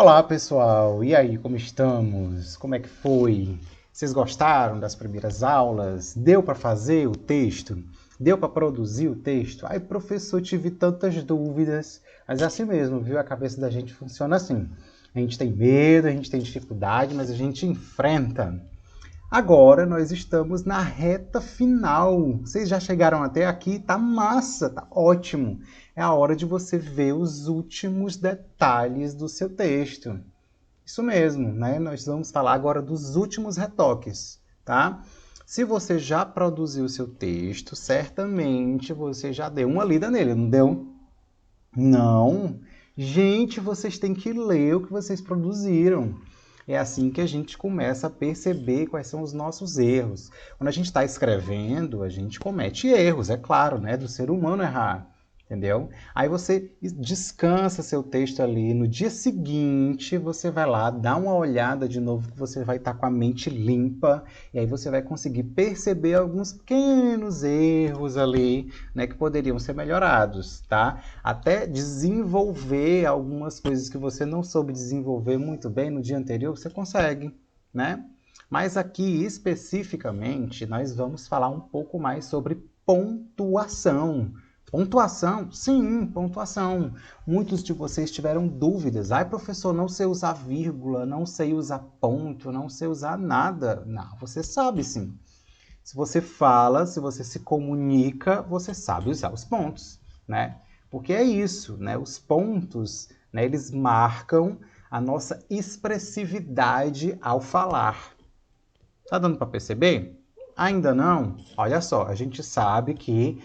Olá, pessoal! E aí, como estamos? Como é que foi? Vocês gostaram das primeiras aulas? Deu para fazer o texto? Deu para produzir o texto? Ai, professor, tive tantas dúvidas. Mas é assim mesmo, viu? A cabeça da gente funciona assim. A gente tem medo, a gente tem dificuldade, mas a gente enfrenta. Agora nós estamos na reta final. Vocês já chegaram até aqui? Tá massa, tá ótimo. É a hora de você ver os últimos detalhes do seu texto. Isso mesmo, né? Nós vamos falar agora dos últimos retoques, tá? Se você já produziu o seu texto, certamente você já deu uma lida nele, não deu? Não. Gente, vocês têm que ler o que vocês produziram. É assim que a gente começa a perceber quais são os nossos erros. Quando a gente está escrevendo, a gente comete erros, é claro, né? Do ser humano errar, entendeu? Aí você descansa seu texto ali. No dia seguinte, você vai lá, dá uma olhada de novo, que você vai estar com a mente limpa. E aí você vai conseguir perceber alguns pequenos erros ali, né? Que poderiam ser melhorados, tá? Até desenvolver algumas coisas que você não soube desenvolver muito bem no dia anterior, você consegue, né? Mas aqui especificamente nós vamos falar um pouco mais sobre pontuação. Pontuação? Sim, pontuação. Muitos de vocês tiveram dúvidas. Ai, professor, não sei usar vírgula, não sei usar ponto, não sei usar nada. Não, você sabe sim. Se você fala, se você se comunica, você sabe usar os pontos, né? Porque é isso, né? Os pontos, né, eles marcam a nossa expressividade ao falar. Tá dando para perceber? Ainda não? Olha só, a gente sabe que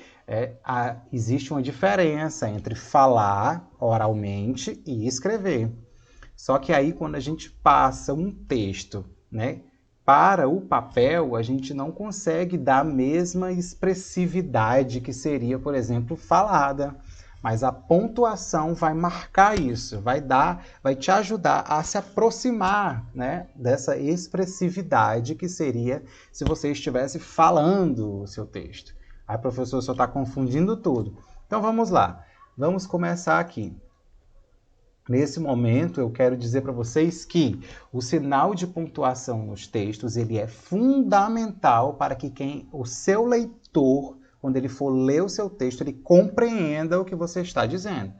existe uma diferença entre falar oralmente e escrever. Só que aí, quando a gente passa um texto, né, para o papel, a gente não consegue dar a mesma expressividade que seria, por exemplo, falada. Mas a pontuação vai marcar isso, vai te ajudar a se aproximar, né, dessa expressividade que seria se você estivesse falando o seu texto. Aí, professor, só está confundindo tudo. Então vamos lá, vamos começar aqui. Nesse momento, eu quero dizer para vocês que o sinal de pontuação nos textos ele é fundamental para que o seu leitor, quando ele for ler o seu texto, ele compreenda o que você está dizendo.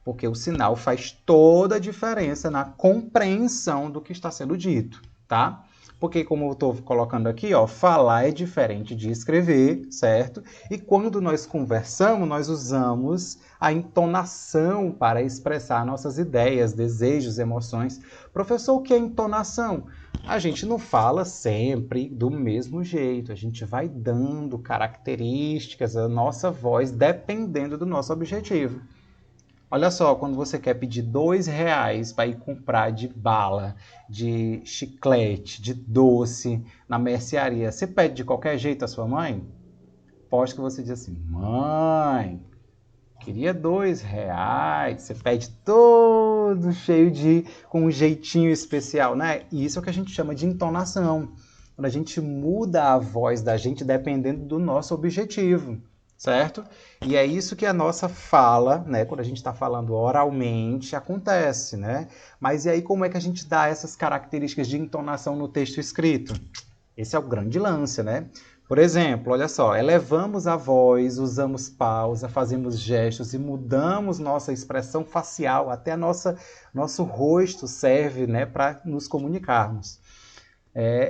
Porque o sinal faz toda a diferença na compreensão do que está sendo dito, tá? Porque, como eu estou colocando aqui, ó, falar é diferente de escrever, certo? E quando nós conversamos, nós usamos a entonação para expressar nossas ideias, desejos, emoções. Professor, o que é entonação? A gente não fala sempre do mesmo jeito, a gente vai dando características à nossa voz dependendo do nosso objetivo. Olha só, quando você quer pedir R$ 2 para ir comprar de bala, de chiclete, de doce na mercearia, você pede de qualquer jeito a sua mãe? Pode que você diz assim, mãe, queria R$ 2. Você pede todo cheio com um jeitinho especial, né? E isso é o que a gente chama de entonação. Quando a gente muda a voz da gente dependendo do nosso objetivo, certo? E é isso que a nossa fala, né? Quando a gente está falando oralmente, acontece, né? Mas e aí como é que a gente dá essas características de entonação no texto escrito? Esse é o grande lance, né? Por exemplo, olha só, elevamos a voz, usamos pausa, fazemos gestos e mudamos nossa expressão facial, até nosso rosto serve, né, para nos comunicarmos.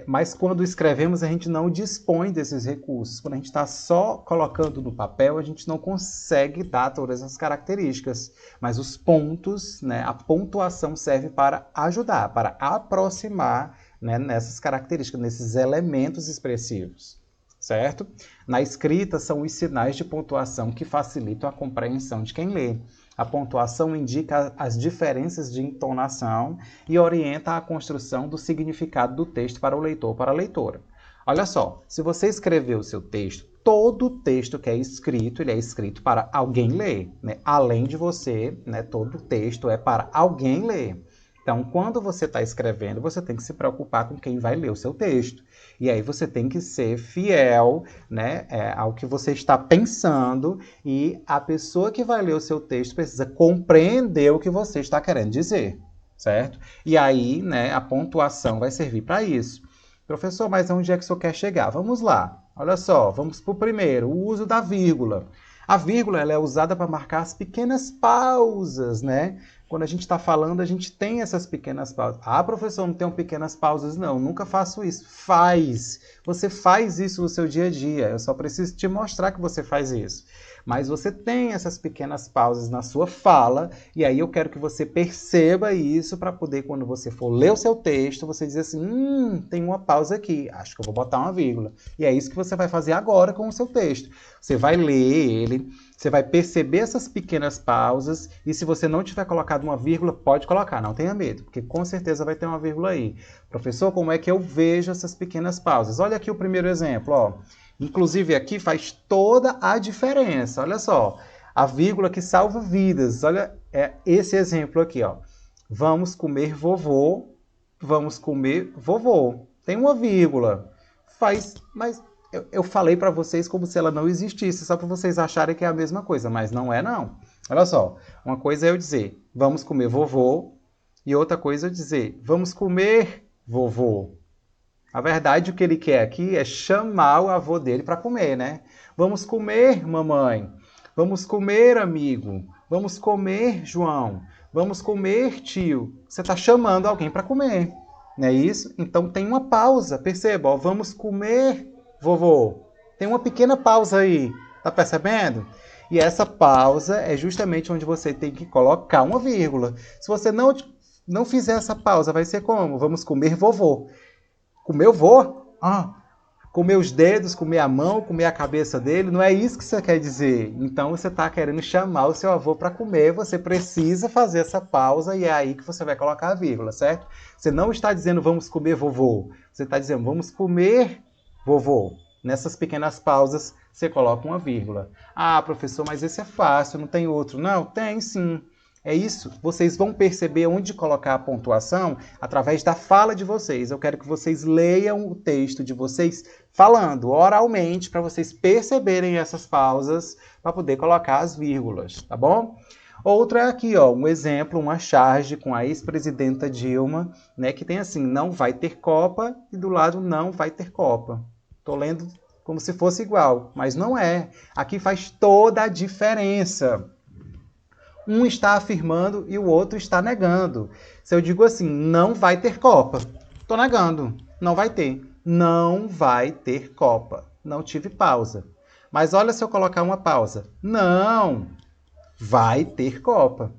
Mas quando escrevemos, a gente não dispõe desses recursos. Quando a gente está só colocando no papel, a gente não consegue dar todas as características. Mas os pontos, né, a pontuação serve para ajudar, para aproximar, né, nessas características, nesses elementos expressivos, certo? Na escrita, são os sinais de pontuação que facilitam a compreensão de quem lê. A pontuação indica as diferenças de entonação e orienta a construção do significado do texto para o leitor ou para a leitora. Olha só, se você escrever o seu texto, todo texto que é escrito, ele é escrito para alguém ler, né? Além de você, né, todo texto é para alguém ler. Então, quando você está escrevendo, você tem que se preocupar com quem vai ler o seu texto. E aí você tem que ser fiel, né, ao que você está pensando, e a pessoa que vai ler o seu texto precisa compreender o que você está querendo dizer, certo? E aí, né, a pontuação vai servir para isso. Professor, mas onde é que o senhor quer chegar? Vamos lá. Olha só, vamos para o primeiro, o uso da vírgula. A vírgula ela é usada para marcar as pequenas pausas, né? Quando a gente está falando, a gente tem essas pequenas pausas. Ah, professor, não tenho pequenas pausas, não. Nunca faço isso. Faz. Você faz isso no seu dia a dia. Eu só preciso te mostrar que você faz isso. Mas você tem essas pequenas pausas na sua fala, e aí eu quero que você perceba isso para poder, quando você for ler o seu texto, você dizer assim, tem uma pausa aqui, acho que eu vou botar uma vírgula. E é isso que você vai fazer agora com o seu texto. Você vai ler ele, você vai perceber essas pequenas pausas, e se você não tiver colocado uma vírgula, pode colocar, não tenha medo, porque com certeza vai ter uma vírgula aí. Professor, como é que eu vejo essas pequenas pausas? Olha aqui o primeiro exemplo, ó. Inclusive aqui faz toda a diferença. Olha só, a vírgula que salva vidas. Olha esse exemplo aqui, ó. Vamos comer vovô, vamos comer vovô. Tem uma vírgula. Mas eu falei para vocês como se ela não existisse, só para vocês acharem que é a mesma coisa, mas não é não. Olha só, uma coisa é eu dizer, vamos comer vovô, e outra coisa é eu dizer, vamos comer vovô. A verdade, o que ele quer aqui é chamar o avô dele para comer, né? Vamos comer, mamãe. Vamos comer, amigo. Vamos comer, João. Vamos comer, tio. Você está chamando alguém para comer, não é isso? Então tem uma pausa, perceba, ó, vamos comer, vovô. Tem uma pequena pausa aí, tá percebendo? E essa pausa é justamente onde você tem que colocar uma vírgula. Se você não fizer essa pausa, vai ser como? Vamos comer, vovô. Comer o vô? Comer os dedos, comer a mão, comer a cabeça dele, não é isso que você quer dizer. Então você está querendo chamar o seu avô para comer, você precisa fazer essa pausa e é aí que você vai colocar a vírgula, certo? Você não está dizendo vamos comer vovô, você está dizendo vamos comer vovô. Nessas pequenas pausas você coloca uma vírgula. Ah, professor, mas esse é fácil, não tem outro. Não, tem sim. É isso, vocês vão perceber onde colocar a pontuação através da fala de vocês. Eu quero que vocês leiam o texto de vocês falando oralmente para vocês perceberem essas pausas para poder colocar as vírgulas, tá bom? Outra é aqui, ó, um exemplo, uma charge com a ex-presidenta Dilma, né, que tem assim, não vai ter Copa e do lado não vai ter Copa. Tô lendo como se fosse igual, mas não é. Aqui faz toda a diferença. Um está afirmando e o outro está negando. Se eu digo assim, não vai ter Copa, estou negando, não vai ter. Não vai ter Copa. Não tive pausa. Mas olha se eu colocar uma pausa. Não, vai ter Copa.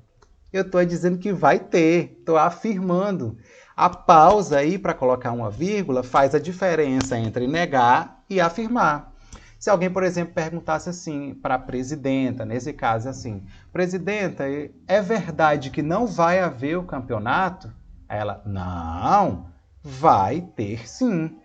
Eu estou dizendo que vai ter, estou afirmando. A pausa aí para colocar uma vírgula faz a diferença entre negar e afirmar. Se alguém, por exemplo, perguntasse assim para a presidenta, nesse caso assim, presidenta, é verdade que não vai haver o campeonato? Ela, não, vai ter sim.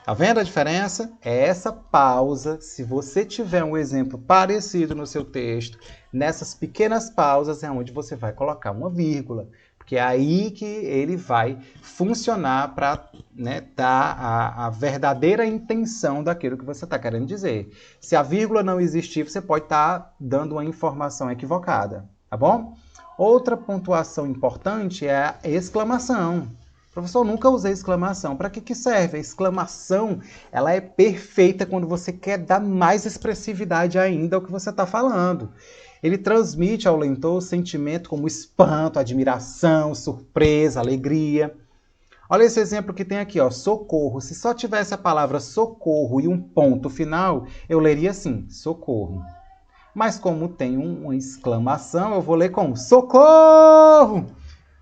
Tá vendo a diferença? É essa pausa, se você tiver um exemplo parecido no seu texto, nessas pequenas pausas é onde você vai colocar uma vírgula. Porque é aí que ele vai funcionar para, né, dar a verdadeira intenção daquilo que você está querendo dizer. Se a vírgula não existir, você pode estar dando uma informação equivocada, tá bom? Outra pontuação importante é a exclamação. Professor, nunca usei exclamação. Para que serve? A exclamação ela é perfeita quando você quer dar mais expressividade ainda ao que você está falando. Ele transmite ao leitor sentimento como espanto, admiração, surpresa, alegria. Olha esse exemplo que tem aqui, ó, socorro. Se só tivesse a palavra socorro e um ponto final, eu leria assim, socorro. Mas como tem uma exclamação, eu vou ler como socorro!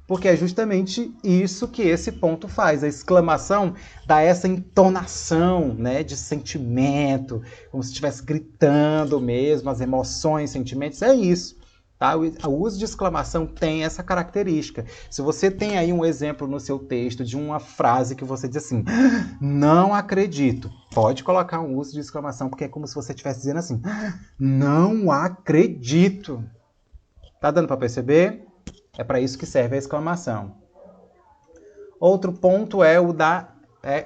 Porque é justamente isso que esse ponto faz. A exclamação dá essa entonação, né, de sentimento, como se estivesse gritando mesmo, as emoções, sentimentos, é isso. Tá? O uso de exclamação tem essa característica. Se você tem aí um exemplo no seu texto de uma frase que você diz assim, não acredito, pode colocar um uso de exclamação, porque é como se você estivesse dizendo assim, não acredito. Tá dando para perceber? É para isso que serve a exclamação. Outro ponto é o da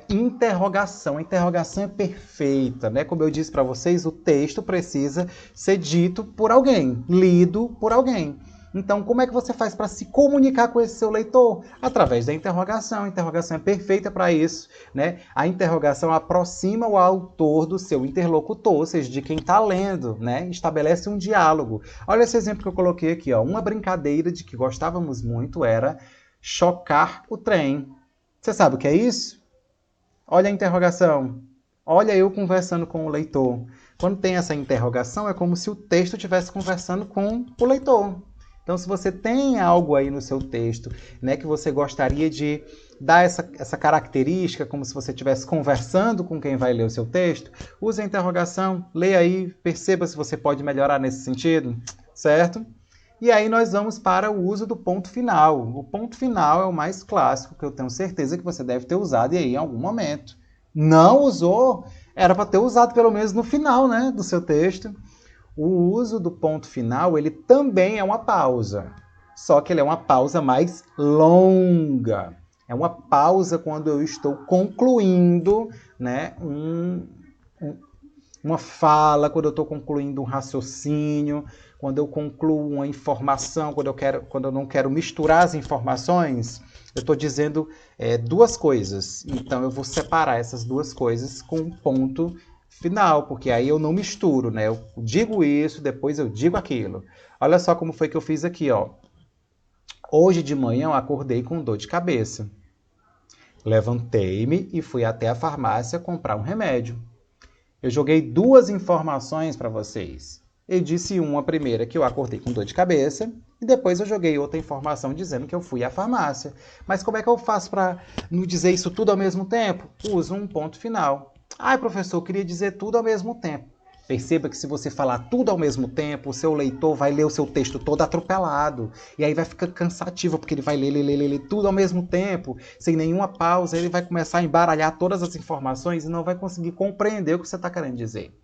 interrogação. A interrogação é perfeita, né? Como eu disse para vocês, o texto precisa ser dito por alguém, lido por alguém. Então, como é que você faz para se comunicar com esse seu leitor? Através da interrogação. A interrogação é perfeita para isso, né? A interrogação aproxima o autor do seu interlocutor, ou seja, de quem está lendo, né? Estabelece um diálogo. Olha esse exemplo que eu coloquei aqui, ó. Uma brincadeira de que gostávamos muito era chocar o trem. Você sabe o que é isso? Olha a interrogação. Olha eu conversando com o leitor. Quando tem essa interrogação, é como se o texto estivesse conversando com o leitor. Então, se você tem algo aí no seu texto, né, que você gostaria de dar essa característica, como se você estivesse conversando com quem vai ler o seu texto, use a interrogação, leia aí, perceba se você pode melhorar nesse sentido, certo? E aí nós vamos para o uso do ponto final. O ponto final é o mais clássico, que eu tenho certeza que você deve ter usado aí em algum momento. Não usou? Era para ter usado pelo menos no final, né, do seu texto. O uso do ponto final, ele também é uma pausa. Só que ele é uma pausa mais longa. É uma pausa quando eu estou concluindo, né, uma fala, quando eu estou concluindo um raciocínio, quando eu concluo uma informação, quando eu não quero misturar as informações, eu estou dizendo duas coisas. Então eu vou separar essas duas coisas com um ponto final, porque aí eu não misturo, né? Eu digo isso, depois eu digo aquilo. Olha só como foi que eu fiz aqui, ó. Hoje de manhã eu acordei com dor de cabeça. Levantei-me e fui até a farmácia comprar um remédio. Eu joguei duas informações para vocês. Eu disse uma primeira que eu acordei com dor de cabeça e depois eu joguei outra informação dizendo que eu fui à farmácia. Mas como é que eu faço para não dizer isso tudo ao mesmo tempo? Uso um ponto final. Ai, professor, eu queria dizer tudo ao mesmo tempo. Perceba que se você falar tudo ao mesmo tempo, o seu leitor vai ler o seu texto todo atropelado. E aí vai ficar cansativo, porque ele vai ler tudo ao mesmo tempo, sem nenhuma pausa. Ele vai começar a embaralhar todas as informações e não vai conseguir compreender o que você está querendo dizer.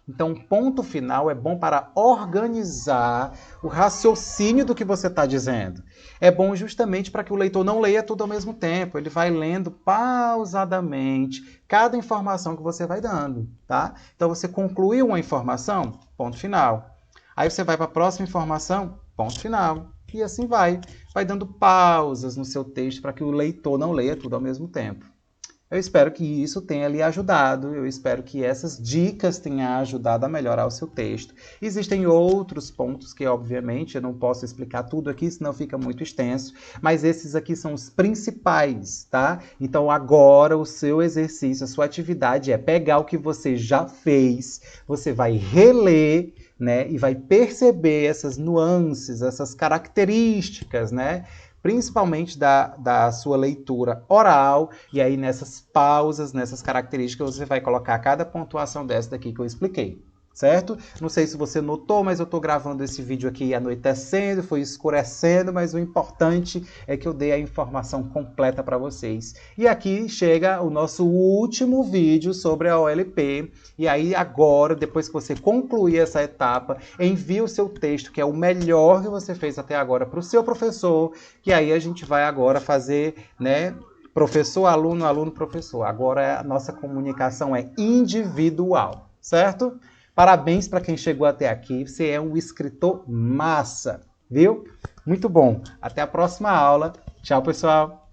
Então, o ponto final é bom para organizar o raciocínio do que você está dizendo. É bom justamente para que o leitor não leia tudo ao mesmo tempo. Ele vai lendo pausadamente cada informação que você vai dando, tá? Então, você concluiu uma informação, ponto final. Aí você vai para a próxima informação, ponto final. E assim vai. Vai dando pausas no seu texto para que o leitor não leia tudo ao mesmo tempo. Eu espero que isso tenha lhe ajudado, eu espero que essas dicas tenham ajudado a melhorar o seu texto. Existem outros pontos que, obviamente, eu não posso explicar tudo aqui, senão fica muito extenso, mas esses aqui são os principais, tá? Então agora o seu exercício, a sua atividade é pegar o que você já fez, você vai reler, né, e vai perceber essas nuances, essas características, né? Principalmente da sua leitura oral, e aí nessas pausas, nessas características, você vai colocar cada pontuação dessa daqui que eu expliquei, certo? Não sei se você notou, mas eu estou gravando esse vídeo aqui anoitecendo, foi escurecendo, mas o importante é que eu dei a informação completa para vocês. E aqui chega o nosso último vídeo sobre a OLP, e aí agora, depois que você concluir essa etapa, envie o seu texto, que é o melhor que você fez até agora, para o seu professor, que aí a gente vai agora fazer, né, professor, aluno, aluno, professor. Agora a nossa comunicação é individual, certo? Parabéns para quem chegou até aqui. Você é um escritor massa, viu? Muito bom. Até a próxima aula. Tchau, pessoal.